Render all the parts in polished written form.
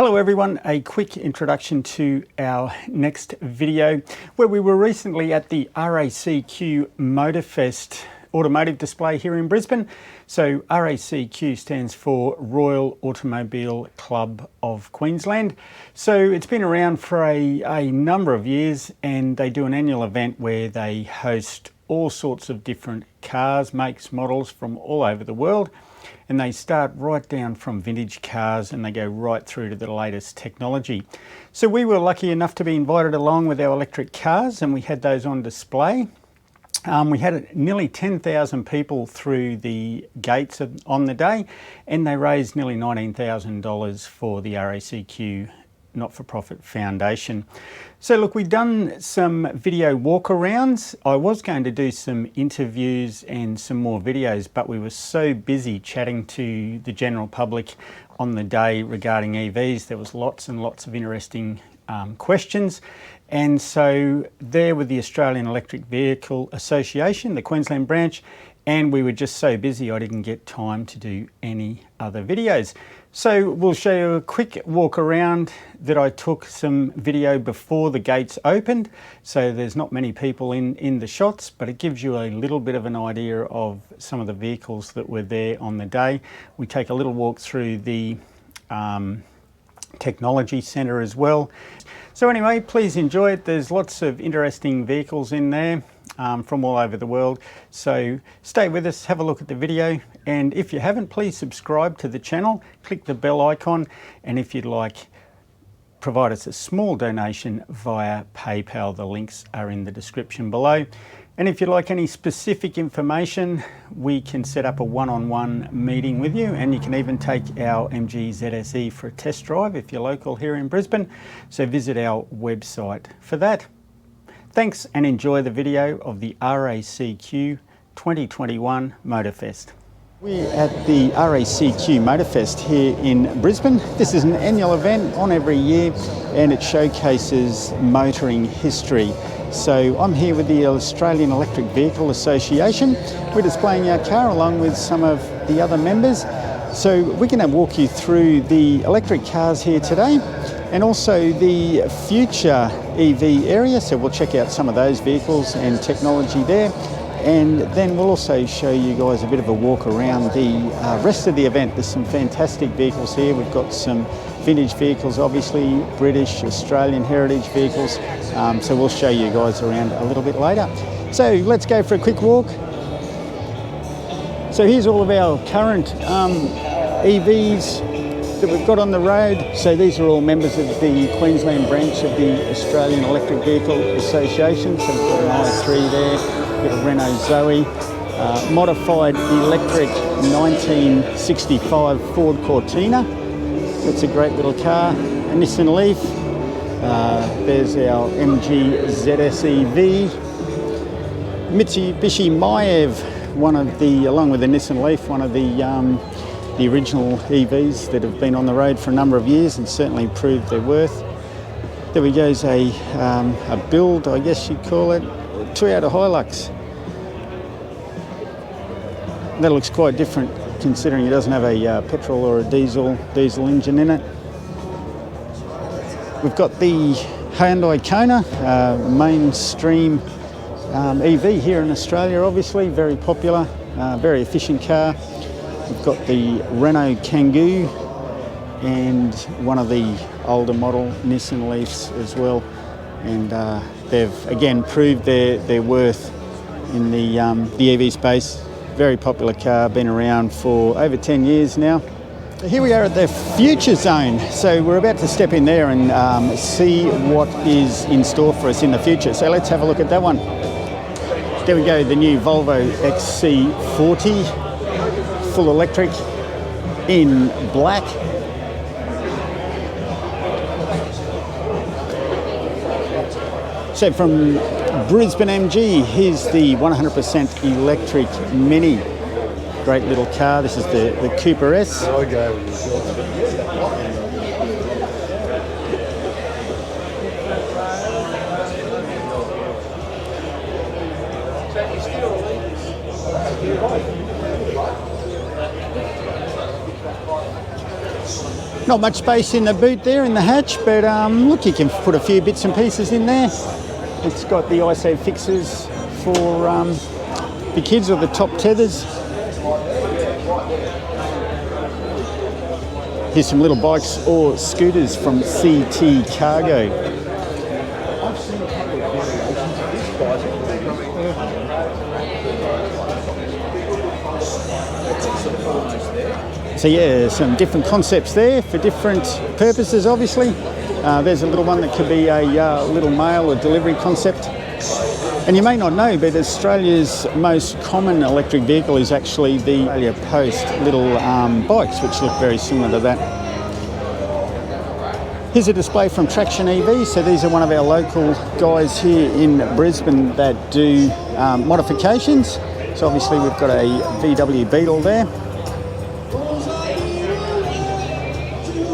Hello everyone, a quick introduction to our next video where we were recently at the RACQ Motorfest automotive display here in Brisbane. So RACQ stands for Royal Automobile Club of Queensland. So it's been around for a number of years, and they do an annual event where they host all sorts of different cars, makes, models from all over the world. And they start right down from vintage cars and they go right through to the latest technology. So we were lucky enough to be invited along with our electric cars, and we had those on display. We had nearly 10,000 people through the gates on the day, and they raised nearly $19,000 for the RACQ not-for-profit foundation. So look, we've done some video walk-arounds. I was going to do some interviews and some more videos, but we were so busy chatting to the general public on the day regarding EVs. There was lots and lots of interesting questions. And so there with the Australian Electric Vehicle Association, the Queensland branch, and we were just so busy I didn't get time to do any other videos. So we'll show you a quick walk around that I took some video before the gates opened. So there's not many people in the shots, but it gives you a little bit of an idea of some of the vehicles that were there on the day. We take a little walk through the technology centre as well. So anyway, please enjoy it. There's lots of interesting vehicles in there from all over the world. So stay with us, have a look at the video, and if you haven't, please subscribe to the channel, click the bell icon, and if you'd like, provide us a small donation via PayPal. The links are in the description below. And if you'd like any specific information, we can set up a one-on-one meeting with you, and you can even take our MG ZSE for a test drive if you're local here in Brisbane. So visit our website for that. Thanks, and enjoy the video of the RACQ 2021 Motorfest. We're at the RACQ Motorfest here in Brisbane. This is an annual event on every year, and it showcases motoring history. So I'm here with the Australian Electric Vehicle Association. We're displaying our car along with some of the other members. So we're going to walk you through the electric cars here today, and also the future EV area. So we'll check out some of those vehicles and technology there. And then we'll also show you guys a bit of a walk around the rest of the event. There's some fantastic vehicles here. We've got some vintage vehicles, obviously British, Australian heritage vehicles. So we'll show you guys around a little bit later. So let's go for a quick walk. So here's all of our current EVs that we've got on the road. So these are all members of the Queensland branch of the Australian Electric Vehicle Association. So we've got an i3 there, we've got a Renault Zoe, modified electric 1965 Ford Cortina. That's a great little car. A Nissan Leaf. There's our MG ZSEV. Mitsubishi Miev, one of the, along with the Nissan Leaf, one of the original EVs that have been on the road for a number of years and certainly proved their worth. There we go, is a build, I guess you'd call it, Toyota Hilux. That looks quite different considering it doesn't have a petrol or a diesel engine in it. We've got the Hyundai Kona, mainstream EV here in Australia, obviously, very popular, very efficient car. We've got the Renault Kangoo and one of the older model Nissan Leafs as well. And they've again proved their worth in the EV space. Very popular car, been around for over 10 years now. Here we are at the Future Zone. So we're about to step in there and see what is in store for us in the future. So let's have a look at that one. There we go, the new Volvo XC40. Full electric in black. So from Brisbane MG, here's the 100% electric Mini. Great little car. This is the Cooper S. Not much space in the boot there in the hatch, but look, you can put a few bits and pieces in there. It's got the ISO fixes for the kids, or the top tethers. Here's some little bikes or scooters from CT-Kargo. So yeah, some different concepts there for different purposes, obviously. There's a little one that could be a little mail or delivery concept. And you may not know, but Australia's most common electric vehicle is actually the Australia Post little bikes, which look very similar to that. Here's a display from Traction EV. So these are one of our local guys here in Brisbane that do modifications. So obviously we've got a VW Beetle there.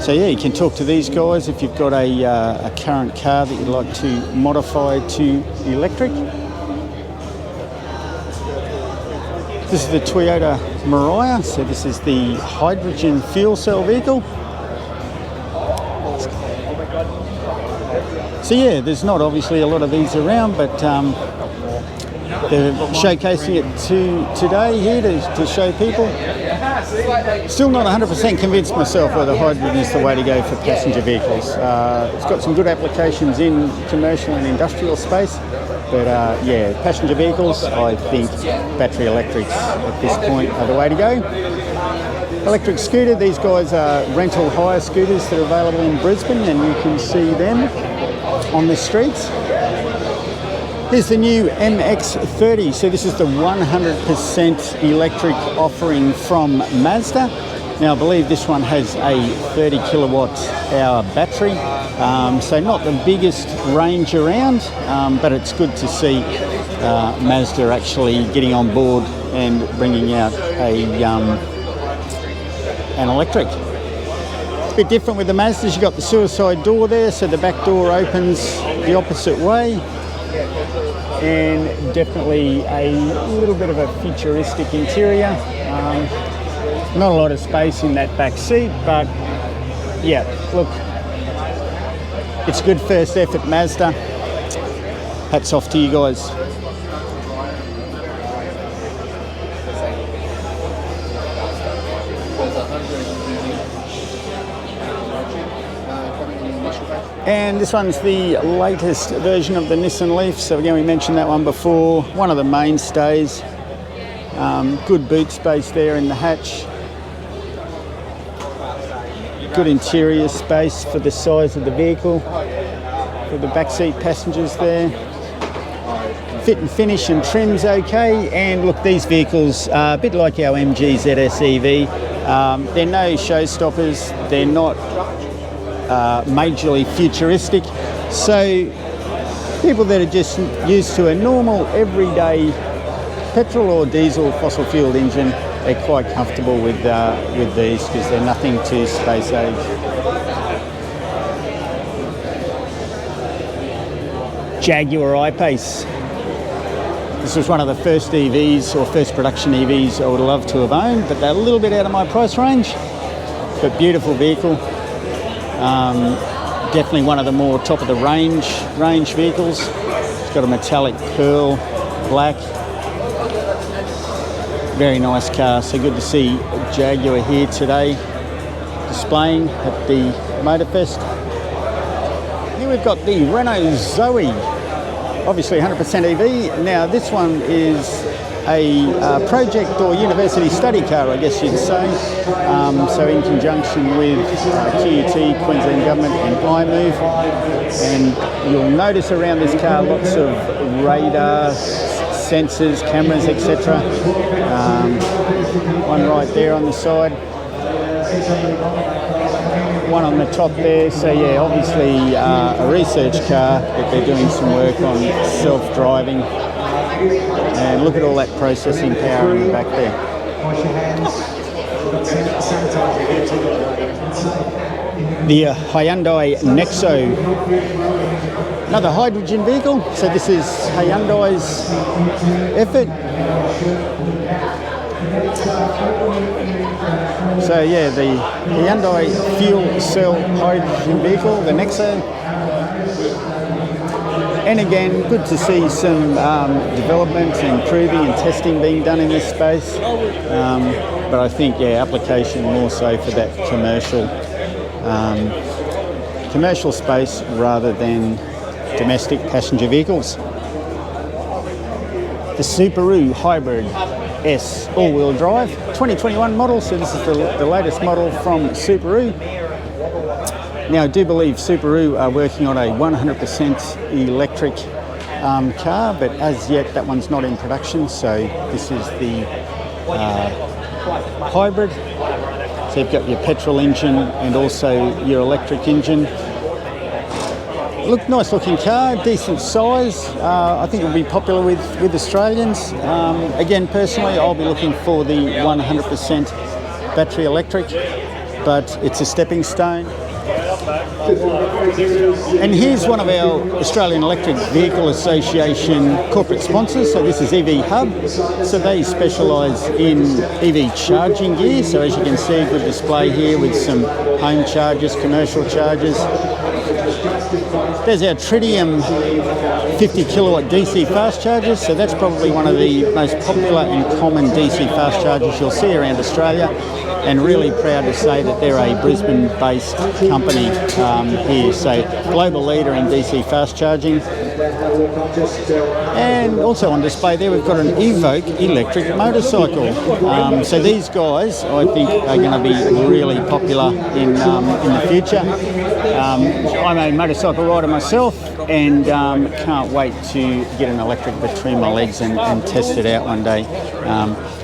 So yeah, you can talk to these guys if you've got a current car that you'd like to modify to electric. This is the Toyota Mirai, so this is the hydrogen fuel cell vehicle. So yeah, there's not obviously a lot of these around, but they're showcasing it today here to show people. Still not 100% convinced myself whether hydrogen is the way to go for passenger vehicles. It's got some good applications in commercial and industrial space, but yeah, passenger vehicles, I think battery electrics at this point are the way to go. Electric scooter, these guys are rental hire scooters that are available in Brisbane, and you can see them on the streets. Here's the new MX-30. So this is the 100% electric offering from Mazda. Now I believe this one has a 30 kilowatt hour battery. So not the biggest range around, but it's good to see Mazda actually getting on board and bringing out an electric. It's a bit different with the Mazdas. You've got the suicide door there, so the back door opens the opposite way. And definitely a little bit of a futuristic interior. Not a lot of space in that back seat, but yeah, look, it's good first effort, Mazda. Hats off to you guys. And this one's the latest version of the Nissan Leaf. So again, we mentioned that one before. One of the mainstays. Good boot space there in the hatch. Good interior space for the size of the vehicle. For the backseat passengers there. Fit and finish and trim's okay. And look, these vehicles are a bit like our MG ZS EV. They're no showstoppers. They're not majorly futuristic, so people that are just used to a normal everyday petrol or diesel fossil fueled engine, they're quite comfortable with these because they're nothing too space age. Jaguar I-Pace. This was one of the first EVs or first production EVs I would love to have owned, but they're a little bit out of my price range, but beautiful vehicle. Definitely one of the more top of the range vehicles. It's got a metallic pearl black. Very nice car. So good to see Jaguar here today displaying at the Motorfest. Here we've got the Renault Zoe, obviously 100% EV. Now this one is a project or university study car, I guess you'd say. So in conjunction with QUT, Queensland Government, and iMove. And you'll notice around this car lots of radar, sensors, cameras, etc. One right there on the side. One on the top there. So yeah, obviously a research car, but they're doing some work on self-driving. And look at all that processing power in the back there. The Hyundai Nexo, another hydrogen vehicle. So this is Hyundai's effort. So yeah, the Hyundai fuel cell hydrogen vehicle, the Nexo. And again, good to see some development, improving and testing being done in this space. But I think, yeah, application more so for that commercial space rather than domestic passenger vehicles. The Subaru Hybrid S all-wheel drive, 2021 model, so this is the latest model from Subaru. Now I do believe Subaru are working on a 100% electric car, but as yet that one's not in production, so this is the hybrid. So you've got your petrol engine and also your electric engine. Look, nice looking car, decent size. I think it'll be popular with Australians. Again, personally, I'll be looking for the 100% battery electric, but it's a stepping stone. And here's one of our Australian Electric Vehicle Association corporate sponsors. So this is EV Hub. So they specialise in EV charging gear. So as you can see, good display here with some home chargers, commercial chargers. There's our Tritium 50 kilowatt DC fast chargers. So that's probably one of the most popular and common DC fast chargers you'll see around Australia. And really proud to say that they're a Brisbane-based company here. So global leader in DC fast charging. And also on display there, we've got an Evoke electric motorcycle. So these guys, I think, are going to be really popular in the future. I'm a motorcycle rider myself, and can't wait to get an electric between my legs and test it out one day.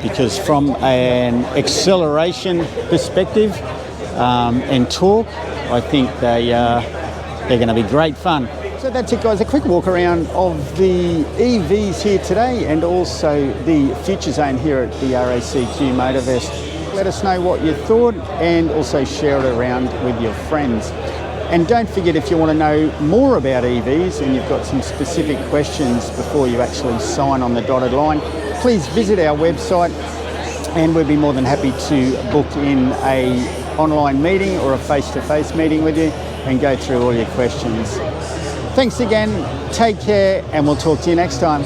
Because from an acceleration perspective and torque, I think they're going to be great fun. So that's it, guys, a quick walk around of the EVs here today and also the Future Zone here at the RACQ Motorfest. Let us know what you thought and also share it around with your friends. And don't forget, if you want to know more about EVs and you've got some specific questions before you actually sign on the dotted line, please visit our website and we'll be more than happy to book in an online meeting or a face-to-face meeting with you and go through all your questions. Thanks again, take care, and we'll talk to you next time.